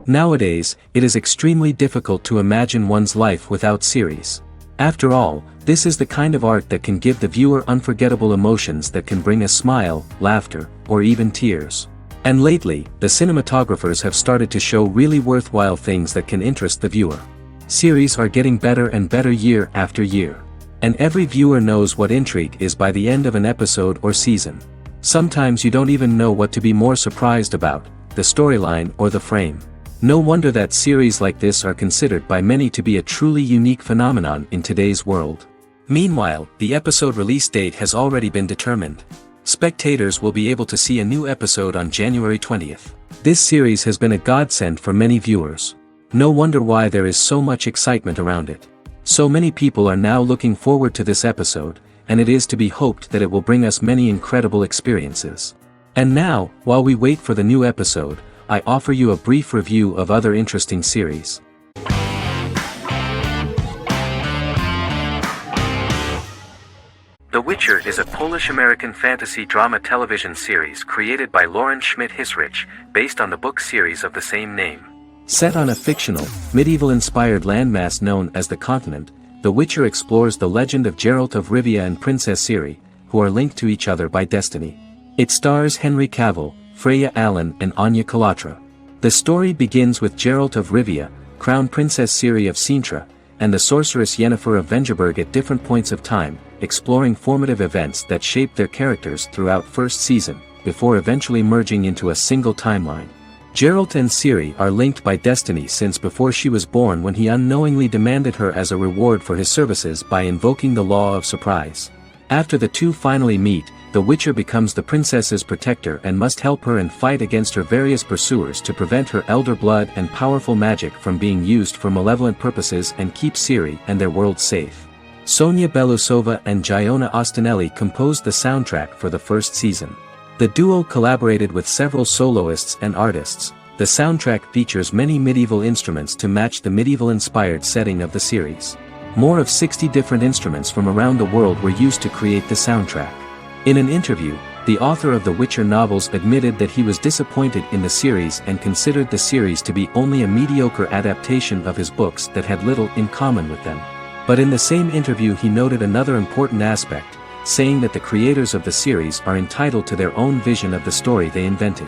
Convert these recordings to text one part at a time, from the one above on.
Nowadays, it is extremely difficult to imagine one's life without series. After all, this is the kind of art that can give the viewer unforgettable emotions that can bring a smile, laughter, or even tears. And lately, the cinematographers have started to show really worthwhile things that can interest the viewer. Series are getting better and better year after year. And every viewer knows what intrigue is by the end of an episode or season. Sometimes you don't even know what to be more surprised about, the storyline or the frame. No wonder that series like this are considered by many to be a truly unique phenomenon in today's world. Meanwhile, the episode release date has already been determined. Spectators will be able to see a new episode on January 20th. This series has been a godsend for many viewers. No wonder why there is so much excitement around it. So many people are now looking forward to this episode, and it is to be hoped that it will bring us many incredible experiences. And now, while we wait for the new episode, I offer you a brief review of other interesting series. The Witcher is a Polish-American fantasy drama television series created by Lauren Schmidt-Hisrich, based on the book series of the same name. Set on a fictional, medieval-inspired landmass known as the Continent, The Witcher explores the legend of Geralt of Rivia and Princess Ciri, who are linked to each other by destiny. It stars Henry Cavill, Freya Allan and Anya Chalotra. The story begins with Geralt of Rivia, Crown Princess Ciri of Sintra, and the sorceress Yennefer of Vengerberg at different points of time, exploring formative events that shaped their characters throughout first season, before eventually merging into a single timeline. Geralt and Ciri are linked by destiny since before she was born, when he unknowingly demanded her as a reward for his services by invoking the law of surprise. After the two finally meet, the Witcher becomes the princess's protector and must help her and fight against her various pursuers to prevent her elder blood and powerful magic from being used for malevolent purposes and keep Ciri and their world safe. Sonia Belousova and Giona Ostinelli composed the soundtrack for the first season. The duo collaborated with several soloists and artists. The soundtrack features many medieval instruments to match the medieval-inspired setting of the series. More of 60 different instruments from around the world were used to create the soundtrack. In an interview, the author of the Witcher novels admitted that he was disappointed in the series and considered the series to be only a mediocre adaptation of his books that had little in common with them. But in the same interview he noted another important aspect, saying that the creators of the series are entitled to their own vision of the story they invented.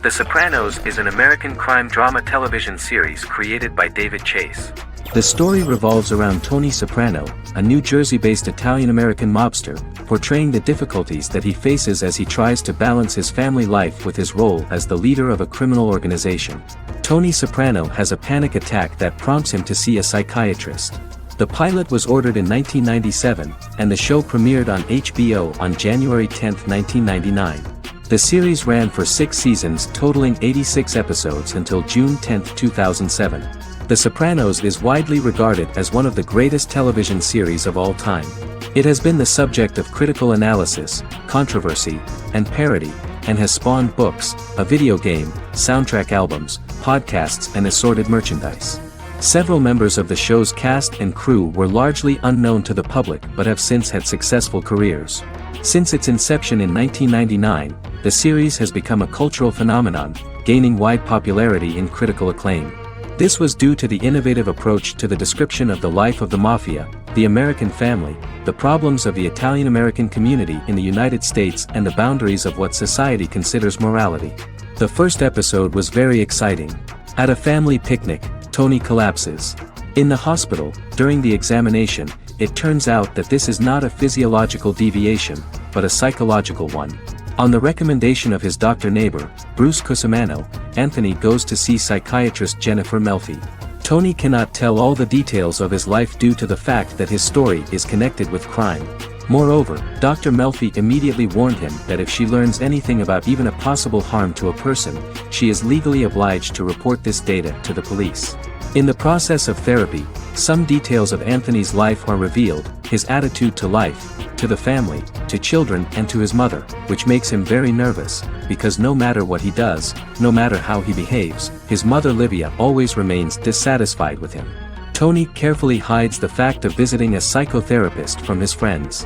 The Sopranos is an American crime drama television series created by David Chase. The story revolves around Tony Soprano, a New Jersey-based Italian-American mobster, portraying the difficulties that he faces as he tries to balance his family life with his role as the leader of a criminal organization. Tony Soprano has a panic attack that prompts him to see a psychiatrist. The pilot was ordered in 1997, and the show premiered on HBO on January 10, 1999. The series ran for 6 seasons totaling 86 episodes until June 10, 2007. The Sopranos is widely regarded as one of the greatest television series of all time. It has been the subject of critical analysis, controversy, and parody, and has spawned books, a video game, soundtrack albums, podcasts and assorted merchandise. Several members of the show's cast and crew were largely unknown to the public but have since had successful careers. Since its inception in 1999, the series has become a cultural phenomenon, gaining wide popularity and critical acclaim. This was due to the innovative approach to the description of the life of the mafia, the American family, the problems of the Italian-American community in the United States and the boundaries of what society considers morality. The first episode was very exciting. At a family picnic, Tony collapses. In the hospital, during the examination, it turns out that this is not a physiological deviation, but a psychological one. On the recommendation of his doctor neighbor, Bruce Cusimano, Anthony goes to see psychiatrist Jennifer Melfi. Tony cannot tell all the details of his life due to the fact that his story is connected with crime. Moreover, Dr. Melfi immediately warned him that if she learns anything about even a possible harm to a person, she is legally obliged to report this data to the police. In the process of therapy, some details of Anthony's life are revealed, his attitude to life, to the family, to children and to his mother, which makes him very nervous, because no matter what he does, no matter how he behaves, his mother Livia always remains dissatisfied with him. Tony carefully hides the fact of visiting a psychotherapist from his friends.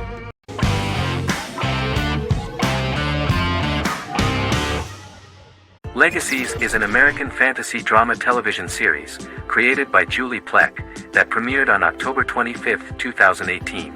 Legacies is an American fantasy drama television series, created by Julie Plec, that premiered on October 25, 2018.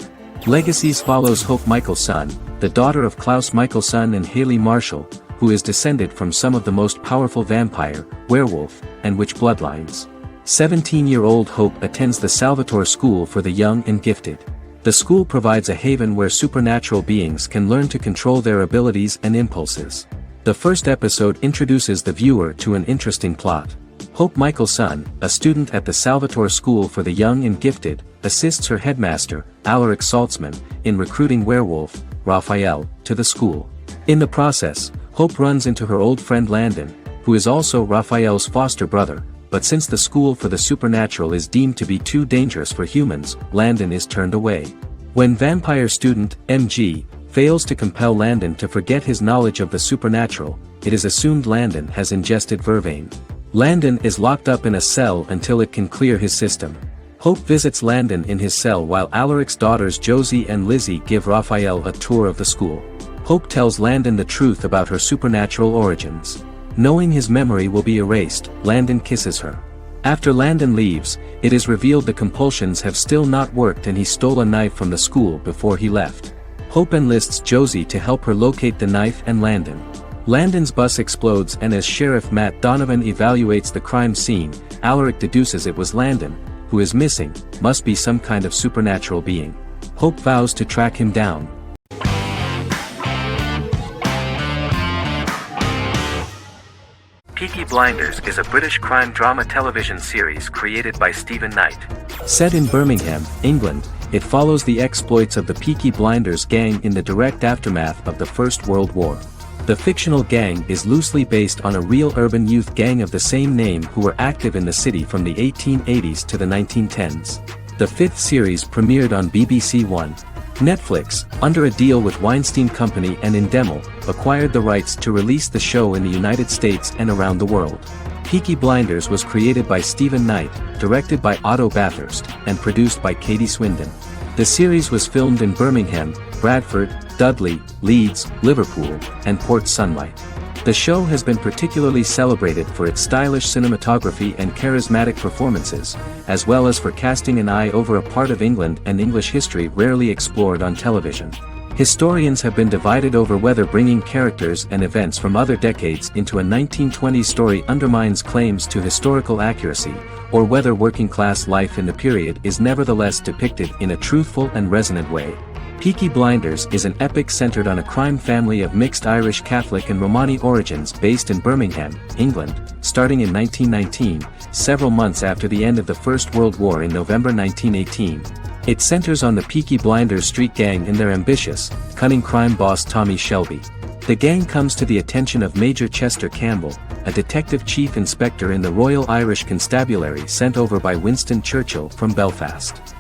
Legacies follows Hope Michelson, the daughter of Klaus Michelson and Haley Marshall, who is descended from some of the most powerful vampire, werewolf, and witch bloodlines. 17-year-old Hope attends the Salvatore School for the Young and Gifted. The school provides a haven where supernatural beings can learn to control their abilities and impulses. The first episode introduces the viewer to an interesting plot. Hope Michelson, a student at the Salvatore School for the Young and Gifted, assists her headmaster, Alaric Saltzman, in recruiting werewolf, Raphael, to the school. In the process, Hope runs into her old friend Landon, who is also Raphael's foster brother, but since the school for the supernatural is deemed to be too dangerous for humans, Landon is turned away. When vampire student, MG, fails to compel Landon to forget his knowledge of the supernatural, it is assumed Landon has ingested vervain. Landon is locked up in a cell until it can clear his system. Hope visits Landon in his cell while Alaric's daughters Josie and Lizzie give Raphael a tour of the school. Hope tells Landon the truth about her supernatural origins. Knowing his memory will be erased, Landon kisses her. After Landon leaves, it is revealed the compulsions have still not worked and he stole a knife from the school before he left. Hope enlists Josie to help her locate the knife and Landon. Landon's bus explodes and as Sheriff Matt Donovan evaluates the crime scene, Alaric deduces it was Landon, who is missing, must be some kind of supernatural being. Hope vows to track him down. Peaky Blinders is a British crime drama television series created by Stephen Knight. Set in Birmingham, England, it follows the exploits of the Peaky Blinders gang in the direct aftermath of the First World War. The fictional gang is loosely based on a real urban youth gang of the same name who were active in the city from the 1880s to the 1910s. The fifth series premiered on BBC One. Netflix, under a deal with Weinstein Company and Endemol, acquired the rights to release the show in the United States and around the world. Peaky Blinders was created by Stephen Knight, directed by Otto Bathurst, and produced by Katie Swindon. The series was filmed in Birmingham, Bradford, Dudley, Leeds, Liverpool, and Port Sunlight. The show has been particularly celebrated for its stylish cinematography and charismatic performances, as well as for casting an eye over a part of England and English history rarely explored on television. Historians have been divided over whether bringing characters and events from other decades into a 1920s story undermines claims to historical accuracy, or whether working-class life in the period is nevertheless depicted in a truthful and resonant way. Peaky Blinders is an epic centered on a crime family of mixed Irish Catholic and Romani origins based in Birmingham, England, starting in 1919, several months after the end of the First World War in November 1918. It centers on the Peaky Blinders street gang and their ambitious, cunning crime boss Tommy Shelby. The gang comes to the attention of Major Chester Campbell, a detective chief inspector in the Royal Irish Constabulary sent over by Winston Churchill from Belfast.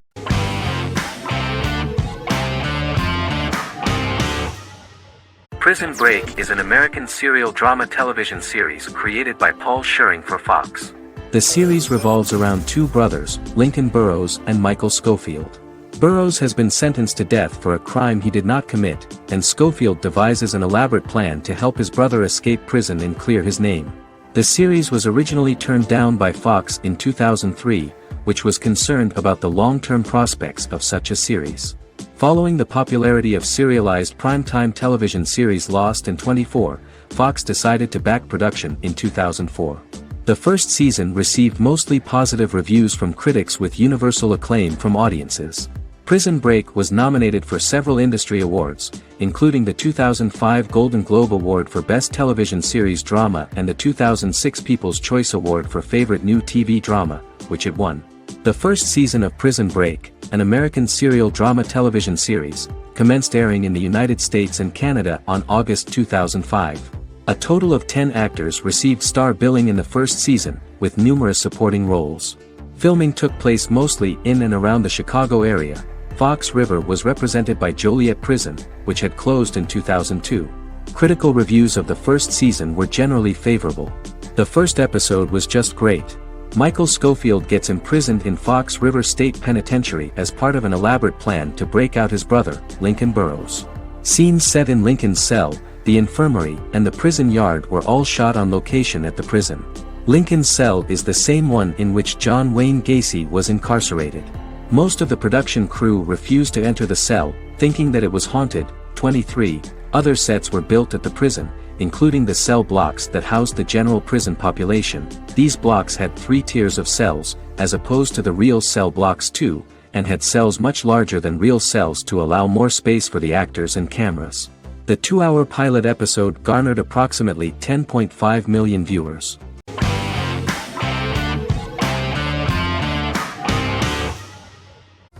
Prison Break is an American serial drama television series created by Paul Schering for Fox. The series revolves around two brothers, Lincoln Burrows and Michael Schofield. Burrows has been sentenced to death for a crime he did not commit, and Schofield devises an elaborate plan to help his brother escape prison and clear his name. The series was originally turned down by Fox in 2003, which was concerned about the long-term prospects of such a series. Following the popularity of serialized primetime television series Lost and 24, Fox decided to back production in 2004. The first season received mostly positive reviews from critics with universal acclaim from audiences. Prison Break was nominated for several industry awards, including the 2005 Golden Globe Award for Best Television Series Drama and the 2006 People's Choice Award for Favorite New TV Drama, which it won. The first season of Prison Break, an American serial drama television series, commenced airing in the United States and Canada on August 2005. A total of 10 actors received star billing in the first season, with numerous supporting roles. Filming took place mostly in and around the Chicago area. Fox River was represented by Joliet Prison, which had closed in 2002. Critical reviews of the first season were generally favorable. The first episode was just great. Michael Schofield gets imprisoned in Fox River State Penitentiary as part of an elaborate plan to break out his brother, Lincoln Burrows. Scenes set in Lincoln's cell, the infirmary, and the prison yard were all shot on location at the prison. Lincoln's cell is the same one in which John Wayne Gacy was incarcerated. Most of the production crew refused to enter the cell, thinking that it was haunted. 23 other sets were built at the prison, including the cell blocks that housed the general prison population. These blocks had 3 tiers of cells, as opposed to the real cell blocks 2, and had cells much larger than real cells to allow more space for the actors and cameras. The 2-hour pilot episode garnered approximately 10.5 million viewers.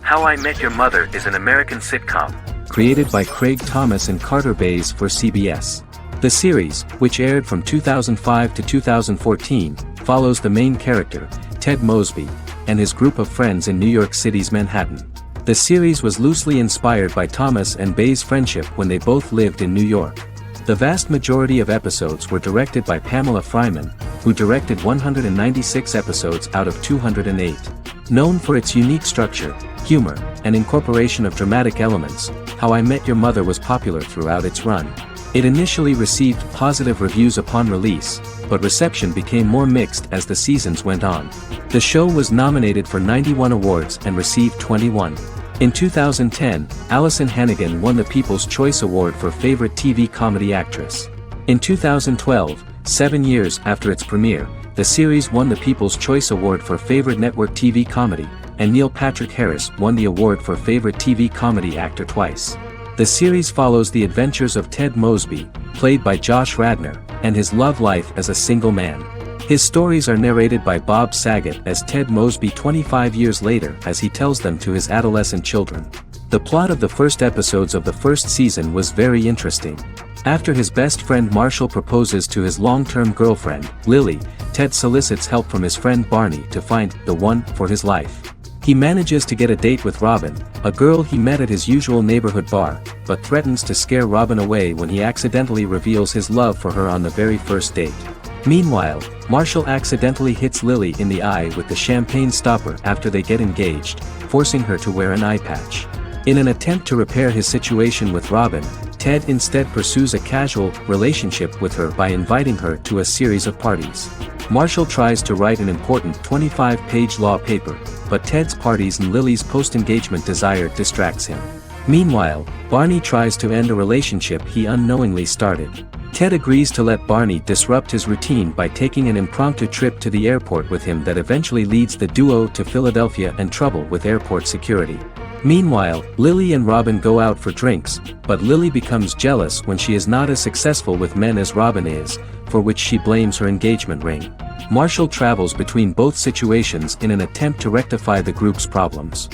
How I Met Your Mother is an American sitcom, created by Craig Thomas and Carter Bays for CBS. The series, which aired from 2005 to 2014, follows the main character, Ted Mosby, and his group of friends in New York City's Manhattan. The series was loosely inspired by Thomas and Bays' friendship when they both lived in New York. The vast majority of episodes were directed by Pamela Fryman, who directed 196 episodes out of 208. Known for its unique structure, humor, and incorporation of dramatic elements, How I Met Your Mother was popular throughout its run. It initially received positive reviews upon release, but reception became more mixed as the seasons went on. The show was nominated for 91 awards and received 21. In 2010, Allison Hannigan won the People's Choice Award for Favorite TV Comedy Actress. In 2012, 7 years after its premiere, the series won the People's Choice Award for Favorite Network TV Comedy, and Neil Patrick Harris won the award for Favorite TV Comedy Actor twice. The series follows the adventures of Ted Mosby, played by Josh Radnor, and his love life as a single man. His stories are narrated by Bob Saget as Ted Mosby 25 years later as he tells them to his adolescent children. The plot of the first episodes of the first season was very interesting. After his best friend Marshall proposes to his long-term girlfriend, Lily, Ted solicits help from his friend Barney to find the one for his life. He manages to get a date with Robin, a girl he met at his usual neighborhood bar, but threatens to scare Robin away when he accidentally reveals his love for her on the very first date. Meanwhile, Marshall accidentally hits Lily in the eye with the champagne stopper after they get engaged, forcing her to wear an eye patch. In an attempt to repair his situation with Robin, Ted instead pursues a casual relationship with her by inviting her to a series of parties. Marshall tries to write an important 25-page law paper, but Ted's parties and Lily's post-engagement desire distracts him. Meanwhile, Barney tries to end a relationship he unknowingly started. Ted agrees to let Barney disrupt his routine by taking an impromptu trip to the airport with him that eventually leads the duo to Philadelphia and trouble with airport security. Meanwhile, Lily and Robin go out for drinks, but Lily becomes jealous when she is not as successful with men as Robin is, for which she blames her engagement ring. Marshall travels between both situations in an attempt to rectify the group's problems.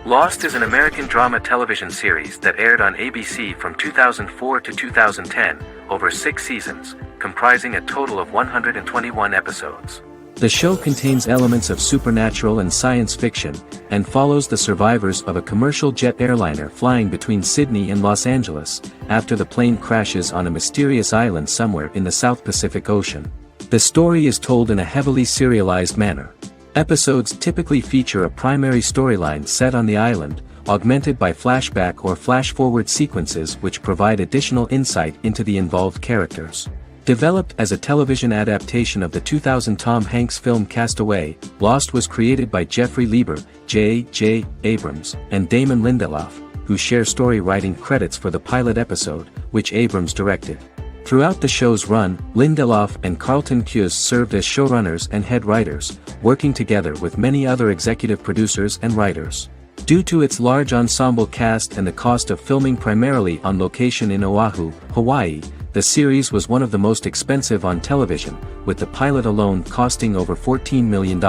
Lost is an American drama television series that aired on ABC from 2004 to 2010, over 6 seasons, comprising a total of 121 episodes. The show contains elements of supernatural and science fiction, and follows the survivors of a commercial jet airliner flying between Sydney and Los Angeles, after the plane crashes on a mysterious island somewhere in the South Pacific Ocean. The story is told in a heavily serialized manner. Episodes typically feature a primary storyline set on the island, augmented by flashback or flash-forward sequences which provide additional insight into the involved characters. Developed as a television adaptation of the 2000 Tom Hanks film Castaway, Lost was created by Jeffrey Lieber, J.J. Abrams, and Damon Lindelof, who share story writing credits for the pilot episode, which Abrams directed. Throughout the show's run, Lindelof and Carlton Cuse served as showrunners and head writers, working together with many other executive producers and writers. Due to its large ensemble cast and the cost of filming primarily on location in Oahu, Hawaii, the series was one of the most expensive on television, with the pilot alone costing over $14 million.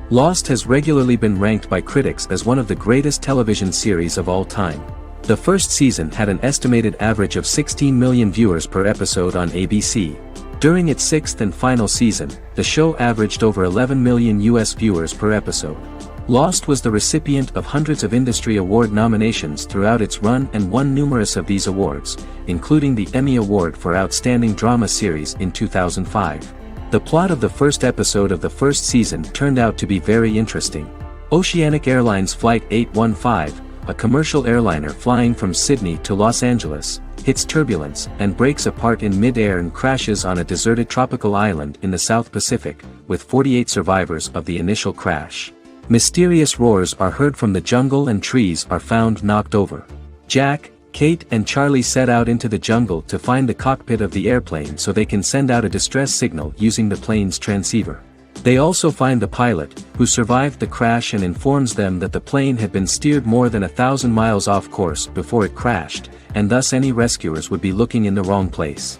Lost has regularly been ranked by critics as one of the greatest television series of all time. The first season had an estimated average of 16 million viewers per episode on ABC. During its 6th and final season, the show averaged over 11 million US viewers per episode. Lost was the recipient of hundreds of industry award nominations throughout its run and won numerous of these awards, including the Emmy Award for Outstanding Drama Series in 2005. The plot of the first episode of the first season turned out to be very interesting. Oceanic Airlines Flight 815, a commercial airliner flying from Sydney to Los Angeles, hits turbulence and breaks apart in mid-air and crashes on a deserted tropical island in the South Pacific, with 48 survivors of the initial crash. Mysterious roars are heard from the jungle and trees are found knocked over. Jack, Kate and Charlie set out into the jungle to find the cockpit of the airplane so they can send out a distress signal using the plane's transceiver. They also find the pilot, who survived the crash and informs them that the plane had been steered more than 1,000 miles off course before it crashed, and thus any rescuers would be looking in the wrong place.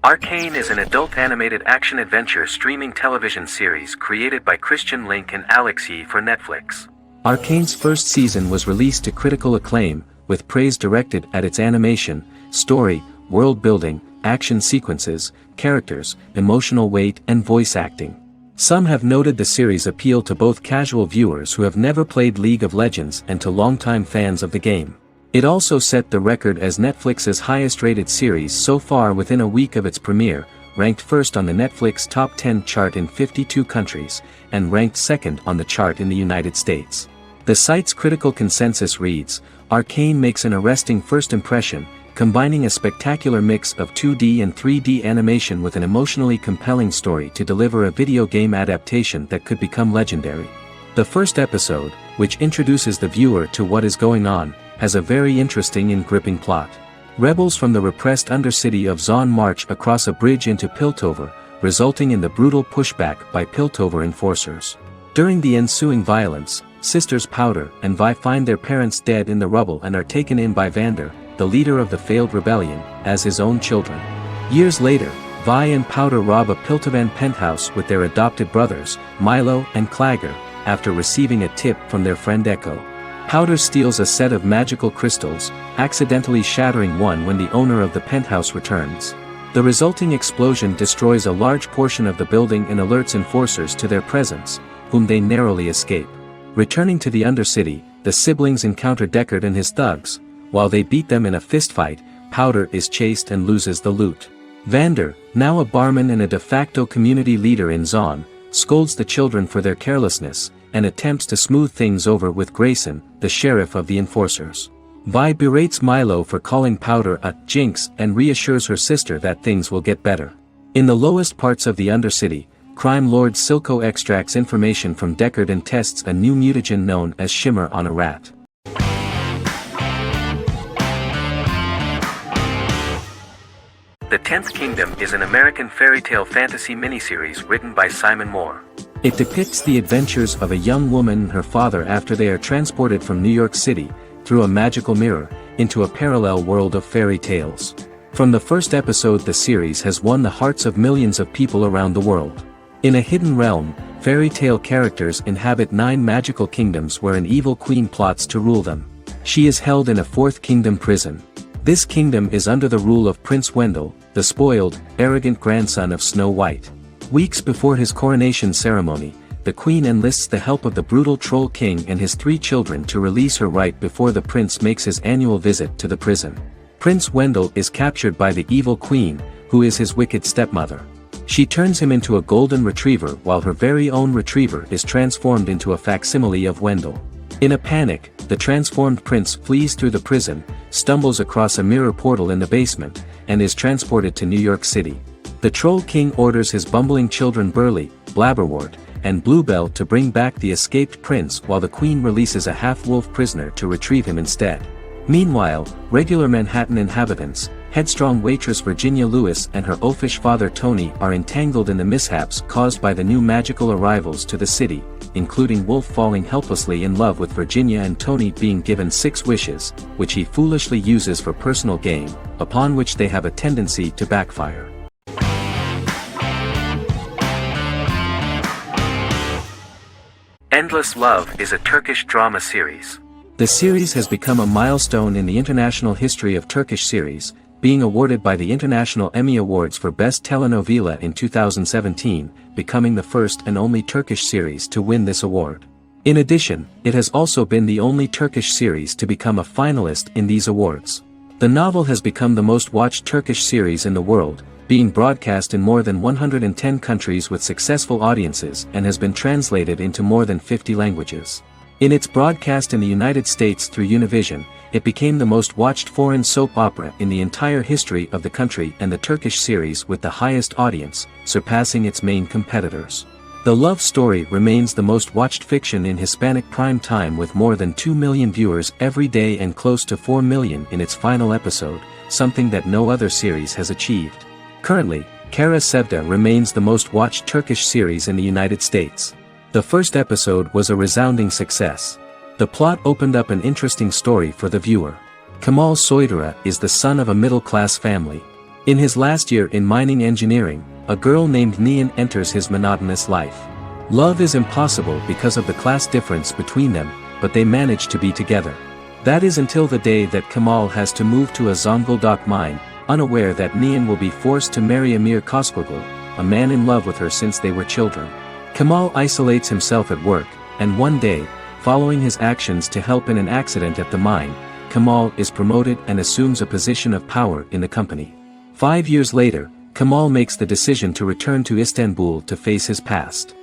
Arcane is an adult animated action-adventure streaming television series created by Christian Link and Alex Yee for Netflix. Arcane's first season was released to critical acclaim, with praise directed at its animation, story, world building, action sequences, characters, emotional weight and voice acting. Some have noted the series' appeal to both casual viewers who have never played League of Legends and to longtime fans of the game. It also set the record as Netflix's highest-rated series so far within a week of its premiere, ranked first on the Netflix Top 10 chart in 52 countries, and ranked second on the chart in the United States. The site's critical consensus reads, "Arcane makes an arresting first impression, combining a spectacular mix of 2D and 3D animation with an emotionally compelling story to deliver a video game adaptation that could become legendary." The first episode, which introduces the viewer to what is going on, has a very interesting and gripping plot. Rebels from the repressed undercity of Zon march across a bridge into Piltover, resulting in the brutal pushback by Piltover enforcers. During the ensuing violence, sisters Powder and Vi find their parents dead in the rubble and are taken in by Vander, the leader of the failed rebellion, as his own children. Years later, Vi and Powder rob a Piltovan penthouse with their adopted brothers, Milo and Clagger, after receiving a tip from their friend Echo. Powder steals a set of magical crystals, accidentally shattering one when the owner of the penthouse returns. The resulting explosion destroys a large portion of the building and alerts enforcers to their presence, whom they narrowly escape. Returning to the Undercity, the siblings encounter Deckard and his thugs. While they beat them in a fistfight, Powder is chased and loses the loot. Vander, now a barman and a de facto community leader in Zon, scolds the children for their carelessness, and attempts to smooth things over with Grayson, the sheriff of the enforcers. Vi berates Milo for calling Powder a jinx and reassures her sister that things will get better. In the lowest parts of the Undercity, crime lord Silco extracts information from Deckard and tests a new mutagen known as Shimmer on a rat. The 10th Kingdom is an American fairy tale fantasy miniseries written by Simon Moore. It depicts the adventures of a young woman and her father after they are transported from New York City, through a magical mirror, into a parallel world of fairy tales. From the first episode, the series has won the hearts of millions of people around the world. In a hidden realm, fairy tale characters inhabit 9 magical kingdoms where an evil queen plots to rule them. She is held in a 4th kingdom prison. This kingdom is under the rule of Prince Wendell, the spoiled, arrogant grandson of Snow White. Weeks before his coronation ceremony, the queen enlists the help of the brutal Troll King and his 3 children to release her right before the prince makes his annual visit to the prison. Prince Wendell is captured by the evil queen, who is his wicked stepmother. She turns him into a golden retriever while her very own retriever is transformed into a facsimile of Wendell. In a panic, the transformed prince flees through the prison, stumbles across a mirror portal in the basement, and is transported to New York City. The Troll King orders his bumbling children Burly, Blabberwort, and Bluebell to bring back the escaped prince while the queen releases a half-wolf prisoner to retrieve him instead. Meanwhile, regular Manhattan inhabitants, headstrong waitress Virginia Lewis and her oafish father Tony are entangled in the mishaps caused by the new magical arrivals to the city, including Wolf falling helplessly in love with Virginia and Tony being given 6 wishes, which he foolishly uses for personal gain, upon which they have a tendency to backfire. Endless Love is a Turkish drama series. The series has become a milestone in the international history of Turkish series, being awarded by the International Emmy Awards for Best Telenovela in 2017, becoming the first and only Turkish series to win this award. In addition, it has also been the only Turkish series to become a finalist in these awards. The novel has become the most watched Turkish series in the world, being broadcast in more than 110 countries with successful audiences and has been translated into more than 50 languages. In its broadcast in the United States through Univision, it became the most watched foreign soap opera in the entire history of the country and the Turkish series with the highest audience, surpassing its main competitors. The love story remains the most watched fiction in Hispanic prime time with more than 2 million viewers every day and close to 4 million in its final episode, something that no other series has achieved. Currently, Kara Sevda remains the most watched Turkish series in the United States. The first episode was a resounding success. The plot opened up an interesting story for the viewer. Kemal Soydura is the son of a middle-class family. In his last year in mining engineering, a girl named Nihan enters his monotonous life. Love is impossible because of the class difference between them, but they manage to be together. That is until the day that Kemal has to move to a Zonguldak mine, unaware that Nihan will be forced to marry Amir Koskwoglu, a man in love with her since they were children. Kemal isolates himself at work, and one day, following his actions to help in an accident at the mine, Kemal is promoted and assumes a position of power in the company. 5 years later, Kemal makes the decision to return to Istanbul to face his past.